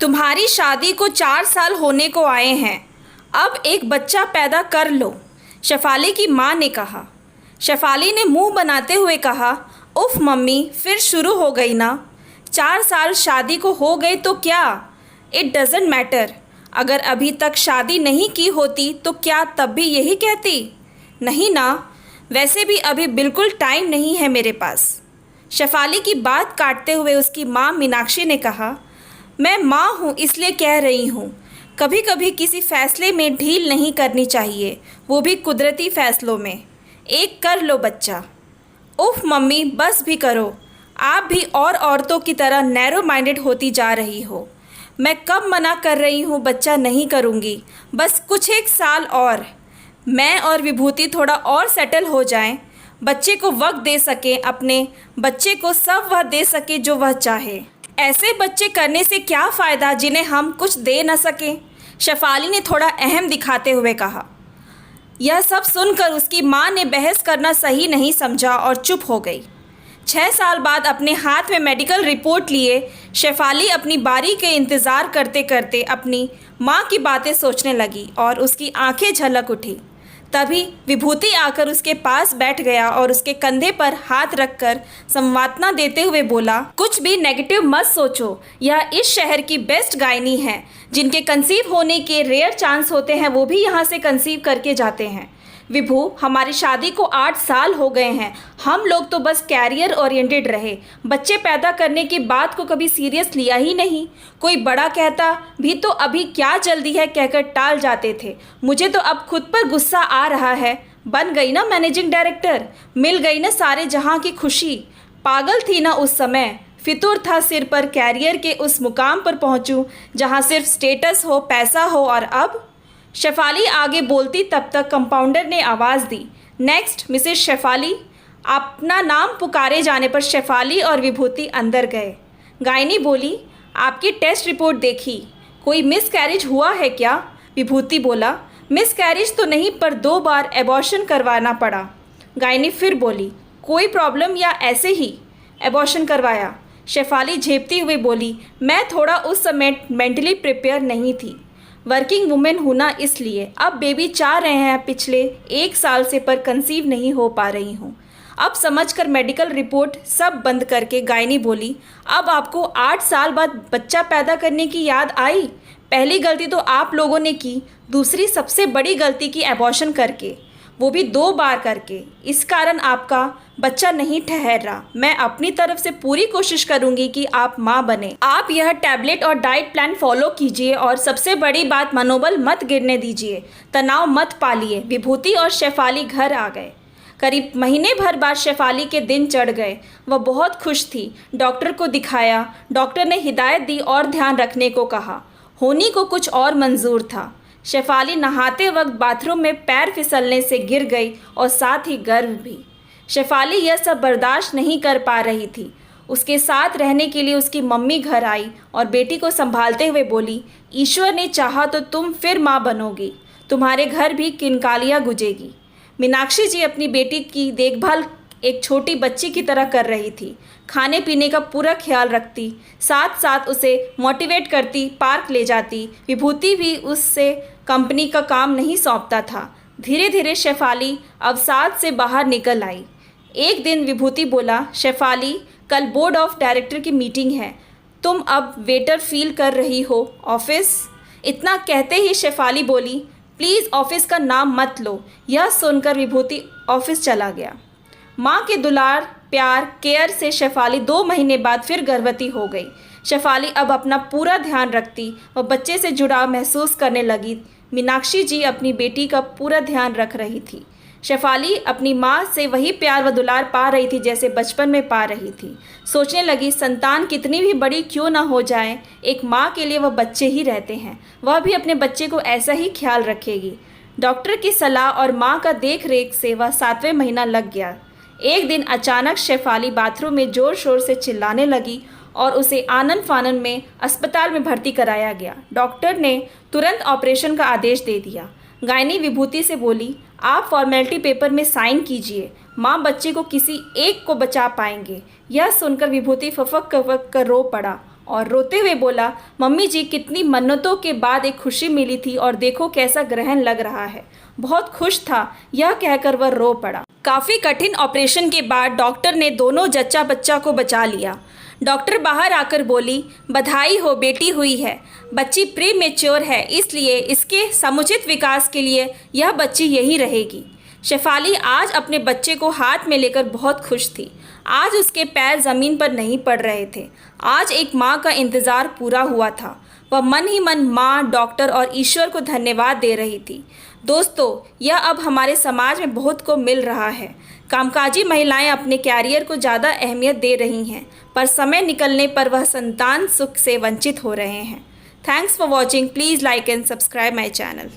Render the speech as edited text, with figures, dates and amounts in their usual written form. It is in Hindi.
तुम्हारी शादी को 4 साल होने को आए हैं। अब एक बच्चा पैदा कर लो, शेफाली की माँ ने कहा। शेफाली ने मुंह बनाते हुए कहा, उफ मम्मी, फिर शुरू हो गई ना। 4 साल शादी को हो गए तो क्या, इट डजेंट मैटर। अगर अभी तक शादी नहीं की होती तो क्या तब भी यही कहती? नहीं ना, वैसे भी अभी बिल्कुल टाइम नहीं है मेरे पास। शेफाली की बात काटते हुए उसकी माँ मीनाक्षी ने कहा, मैं माँ हूँ इसलिए कह रही हूँ, कभी कभी किसी फैसले में ढील नहीं करनी चाहिए, वो भी कुदरती फैसलों में। एक कर लो बच्चा। उफ मम्मी, बस भी करो। आप भी और औरतों की तरह नैरो माइंडेड होती जा रही हो। मैं कब मना कर रही हूँ बच्चा नहीं करूँगी, बस कुछ एक साल और। मैं और विभूति थोड़ा और सेटल हो जाएं, बच्चे को वक्त दे सकें, अपने बच्चे को सब वह दे सके जो वह चाहे। ऐसे बच्चे करने से क्या फ़ायदा जिन्हें हम कुछ दे न सकें? शेफाली ने थोड़ा अहम दिखाते हुए कहा। यह सब सुनकर उसकी माँ ने बहस करना सही नहीं समझा और चुप हो गई। 6 साल बाद अपने हाथ में मेडिकल रिपोर्ट लिए शेफाली अपनी बारी के इंतज़ार करते करते अपनी माँ की बातें सोचने लगी और उसकी आंखें झलक उठी। तभी विभूति आकर उसके पास बैठ गया और उसके कंधे पर हाथ रखकर संवात्ना देते हुए बोला, कुछ भी नेगेटिव मत सोचो, यह इस शहर की बेस्ट गायनी है। जिनके कंसीव होने के रेयर चांस होते हैं वो भी यहाँ से कंसीव करके जाते हैं। विभू, हमारी शादी को 8 साल हो गए हैं, हम लोग तो बस कैरियर ओरिएंटेड रहे, बच्चे पैदा करने की बात को कभी सीरियस लिया ही नहीं। कोई बड़ा कहता भी तो अभी क्या जल्दी है कहकर टाल जाते थे। मुझे तो अब खुद पर गुस्सा आ रहा है। बन गई ना मैनेजिंग डायरेक्टर, मिल गई ना सारे जहां की खुशी। पागल थी ना उस समय, फितूर था सिर पर कैरियर के उस मुकाम पर पहुंचूं जहां सिर्फ स्टेटस हो, पैसा हो। और अब शेफाली आगे बोलती तब तक कंपाउंडर ने आवाज़ दी, नेक्स्ट मिसेस शेफाली। अपना नाम पुकारे जाने पर शेफाली और विभूति अंदर गए। गायनी बोली, आपकी टेस्ट रिपोर्ट देखी, कोई मिस कैरेज हुआ है क्या? विभूति बोला, मिस कैरेज तो नहीं पर 2 बार एबॉर्शन करवाना पड़ा। गायनी फिर बोली, कोई प्रॉब्लम या ऐसे ही एबॉर्शन करवाया? शेफाली झेपती हुई बोली, मैं थोड़ा उस समय मेंटली प्रिपेयर नहीं थी, वर्किंग वुमेन हूँ ना इसलिए। अब बेबी चाह रहे हैं पिछले 1 साल से पर कंसीव नहीं हो पा रही हूँ। अब समझकर मेडिकल रिपोर्ट सब बंद करके गायनी बोली, अब आपको 8 साल बाद बच्चा पैदा करने की याद आई? पहली गलती तो आप लोगों ने की, दूसरी सबसे बड़ी गलती की एबॉर्शन करके, वो भी 2 बार करके। इस कारण आपका बच्चा नहीं ठहर रहा। मैं अपनी तरफ से पूरी कोशिश करूंगी कि आप माँ बने। आप यह टैबलेट और डाइट प्लान फॉलो कीजिए और सबसे बड़ी बात, मनोबल मत गिरने दीजिए, तनाव मत पालिए। विभूति और शेफाली घर आ गए। करीब महीने भर बाद शेफाली के दिन चढ़ गए। वह बहुत खुश थी। डॉक्टर को दिखाया, डॉक्टर ने हिदायत दी और ध्यान रखने को कहा। होनी को कुछ और मंजूर था। शेफाली नहाते वक्त बाथरूम में पैर फिसलने से गिर गई और साथ ही गर्व भी। शेफाली यह सब बर्दाश्त नहीं कर पा रही थी। उसके साथ रहने के लिए उसकी मम्मी घर आई और बेटी को संभालते हुए बोली, ईश्वर ने चाहा तो तुम फिर माँ बनोगी, तुम्हारे घर भी किनकालियाँ गुजेगी। मीनाक्षी जी अपनी बेटी की देखभाल एक छोटी बच्ची की तरह कर रही थी। खाने पीने का पूरा ख्याल रखती, साथ साथ उसे मोटिवेट करती, पार्क ले जाती। विभूति भी उससे कंपनी का काम नहीं सौंपता था। धीरे धीरे शेफाली अवसाद से बाहर निकल आई। एक दिन विभूति बोला, शेफाली, कल बोर्ड ऑफ डायरेक्टर की मीटिंग है, तुम अब वेटर फील कर रही हो ऑफिस? इतना कहते ही शेफाली बोली, प्लीज़ ऑफिस का नाम मत लो। यह सुनकर विभूति ऑफिस चला गया। माँ के दुलार, प्यार, केयर से शेफाली 2 महीने बाद फिर गर्भवती हो गई। शेफाली अब अपना पूरा ध्यान रखती और बच्चे से जुड़ाव महसूस करने लगी। मीनाक्षी जी अपनी बेटी का पूरा ध्यान रख रही थी। शेफाली अपनी माँ से वही प्यार व दुलार पा रही थी जैसे बचपन में पा रही थी। सोचने लगी, संतान कितनी भी बड़ी क्यों ना हो जाए, एक माँ के लिए वह बच्चे ही रहते हैं, वह भी अपने बच्चे को ऐसा ही ख्याल रखेगी। डॉक्टर की सलाह और माँ का देख रेख से वह 7वें महीना लग गया। एक दिन अचानक शेफाली बाथरूम में ज़ोर शोर से चिल्लाने लगी और उसे आनन फानन में अस्पताल में भर्ती कराया गया। डॉक्टर ने तुरंत ऑपरेशन का आदेश दे दिया। गायनी विभूति से बोली, आप फॉर्मेलिटी पेपर में साइन कीजिए, माँ बच्चे को किसी एक को बचा पाएंगे। यह सुनकर विभूति फफक कर रो पड़ा और रोते हुए बोला, मम्मी जी कितनी मन्नतों के बाद एक खुशी मिली थी और देखो कैसा ग्रहण लग रहा है। बहुत खुश था। यह कहकर वह रो पड़ा। काफ़ी कठिन ऑपरेशन के बाद डॉक्टर ने दोनों जच्चा बच्चा को बचा लिया। डॉक्टर बाहर आकर बोली, बधाई हो, बेटी हुई है। बच्ची प्रीमेच्योर है, इसलिए इसके समुचित विकास के लिए यह बच्ची यहीं रहेगी। शेफाली आज अपने बच्चे को हाथ में लेकर बहुत खुश थी। आज उसके पैर ज़मीन पर नहीं पड़ रहे थे। आज एक माँ का इंतज़ार पूरा हुआ था। वह मन ही मन माँ, डॉक्टर और ईश्वर को धन्यवाद दे रही थी। दोस्तों, यह अब हमारे समाज में बहुत को मिल रहा है। कामकाजी महिलाएं अपने कैरियर को ज़्यादा अहमियत दे रही हैं, पर समय निकलने पर वह संतान सुख से वंचित हो रहे हैं। Thanks for watching. Please like and subscribe my channel.